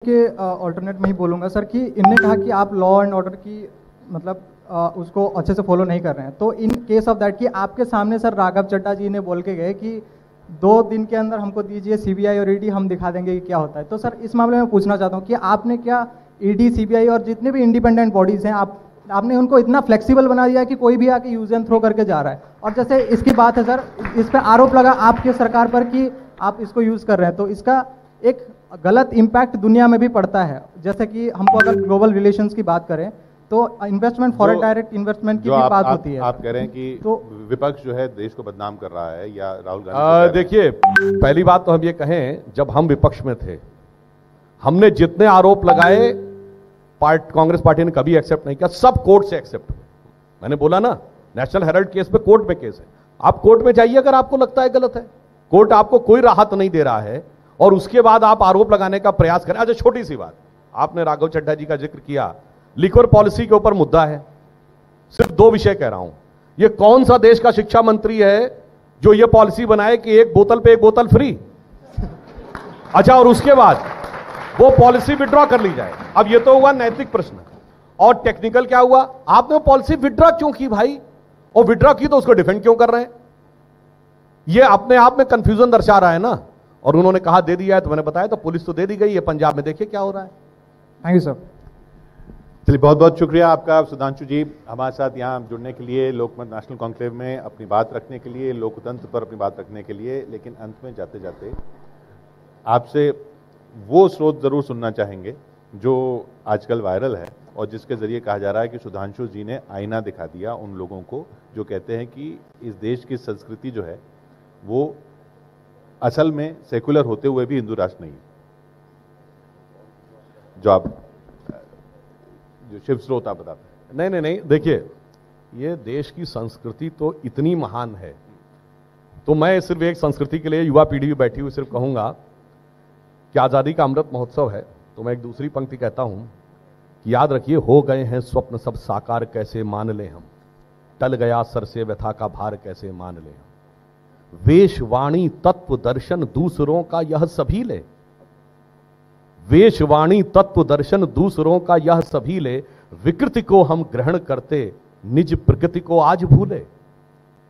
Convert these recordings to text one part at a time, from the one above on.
के ऑल्टरनेट में ही बोलूँगा सर कि इनने कहा कि आप लॉ एंड ऑर्डर की मतलब उसको अच्छे से फॉलो नहीं कर रहे हैं। तो इन केस ऑफ दैट कि आपके सामने सर राघव चड्ढा जी ने बोल के गए कि 2 दिन के अंदर हमको दीजिए सीबीआई और ईडी, हम दिखा देंगे कि क्या होता है। तो सर इस मामले में पूछना चाहता हूँ कि आपने क्या ईडी, सीबीआई और जितने भी इंडिपेंडेंट बॉडीज़ हैं आपने उनको इतना फ्लेक्सिबल बना दिया कि कोई भी आके यूज एंड थ्रो करके जा रहा है। और जैसे इसकी बात है सर, इस पर आरोप लगा आपकी सरकार पर कि आप इसको यूज़ कर रहे हैं, तो इसका एक गलत इम्पैक्ट दुनिया में भी पड़ता है। जैसे कि हमको अगर ग्लोबल रिलेशंस की बात करें तो इन्वेस्टमेंट, फॉरेन डायरेक्ट इन्वेस्टमेंट की भी बात होती है। आप कह रहे हैं कि तो विपक्ष जो है देश को बदनाम कर रहा है या राहुल गांधी? देखिए, पहली बात तो हम ये कहें, जब हम विपक्ष में थे हमने जितने आरोप लगाए कांग्रेस पार्टी ने कभी एक्सेप्ट नहीं किया, सब कोर्ट से एक्सेप्ट हुए। मैंने बोला ना, नेशनल हेराल्ड केस पे कोर्ट में केस है, आप कोर्ट में जाइए अगर आपको लगता है गलत है। कोर्ट आपको कोई राहत नहीं दे रहा है और उसके बाद आप आरोप लगाने का प्रयास करें। अच्छा, छोटी सी बात, आपने राघव चड्ढा जी का जिक्र किया, लिक्वर पॉलिसी के ऊपर मुद्दा है। सिर्फ 2 विषय कह रहा हूं, ये कौन सा देश का शिक्षा मंत्री है जो ये पॉलिसी बनाए कि 1 बोतल पे 1 बोतल फ्री? अच्छा, और उसके बाद वो पॉलिसी विड्रॉ कर ली जाए। अब ये तो हुआ नैतिक प्रश्न, और टेक्निकल क्या हुआ, आपने वो पॉलिसी विड्रॉ क्यों की भाई? और विड्रॉ की तो उसको डिफेंड क्यों कर रहे हैं? ये अपने आप में कंफ्यूजन दर्शा रहा है ना। और उन्होंने कहा दे दिया है, तो मैंने बताया तो पुलिस तो दे दी गई है। पंजाब में देखिए क्या हो रहा है। Thank you sir. चलिए, बहुत बहुत शुक्रिया आपका सुधांशु जी, हमारे साथ यहाँ जुड़ने के लिए, लोकमत नेशनल कॉन्क्लेव में अपनी बात रखने के लिए, लोकतंत्र पर अपनी बात रखने के लिए। लेकिन अंत में जाते जाते आपसे वो स्रोत जरूर सुनना चाहेंगे जो आजकल वायरल है और जिसके जरिए कहा जा रहा है कि सुधांशु जी ने आईना दिखा दिया उन लोगों को जो कहते हैं कि इस देश की संस्कृति जो है वो असल में सेकुलर होते हुए भी हिंदू राष्ट्र नहीं है। जो शिव स्रोत आप बताते हैं। नहीं, देखिए, ये देश की संस्कृति तो इतनी महान है, तो मैं सिर्फ एक संस्कृति के लिए युवा पीढ़ी भी बैठी हुई सिर्फ कहूंगा कि आज़ादी का अमृत महोत्सव है, तो मैं एक दूसरी पंक्ति कहता हूं कि याद रखिए, हो गए हैं स्वप्न सब साकार, कैसे मान ले हम, टल गया सर से व्यथा का भार, कैसे मान ले हम, वेश वाणी तत्व दर्शन दूसरों का यह सभी ले, वेश वाणी तत्व दर्शन दूसरों का यह सभी ले, विकृति को हम ग्रहण करते निज प्रकृति को आज भूले,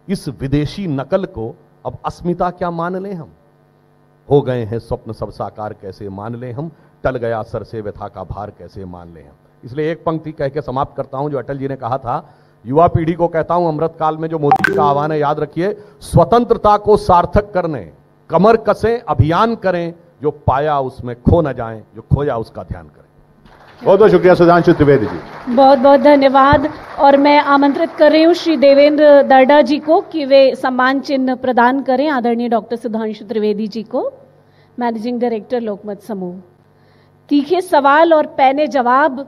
इस विदेशी नकल को अब अस्मिता क्या मान ले हम, हो गए हैं स्वप्न सब साकार, कैसे मान ले हम, टल गया सर से व्यथा का भार, कैसे मान ले हम। इसलिए एक पंक्ति कह के समाप्त करता हूं जो अटल जी ने कहा था। युवा पीढ़ी को कहता हूं, अमृत काल में जो मोदी जी का आह्वान है, याद रखिए, स्वतंत्रता को सार्थक करने कमर कसें, अभियान करें, जो पाया उसमें खो न जाएं, जो खोया उसका ध्यान करें। बहुत बहुत शुक्रिया सुधांशु त्रिवेदी जी, बहुत बहुत धन्यवाद। और मैं आमंत्रित कर रही हूँ श्री देवेंद्र दर्डा जी को कि वे सम्मान चिन्ह प्रदान करें आदरणीय डॉक्टर सुधांशु त्रिवेदी जी को, मैनेजिंग डायरेक्टर लोकमत समूह। तीखे सवाल और पैने जवाब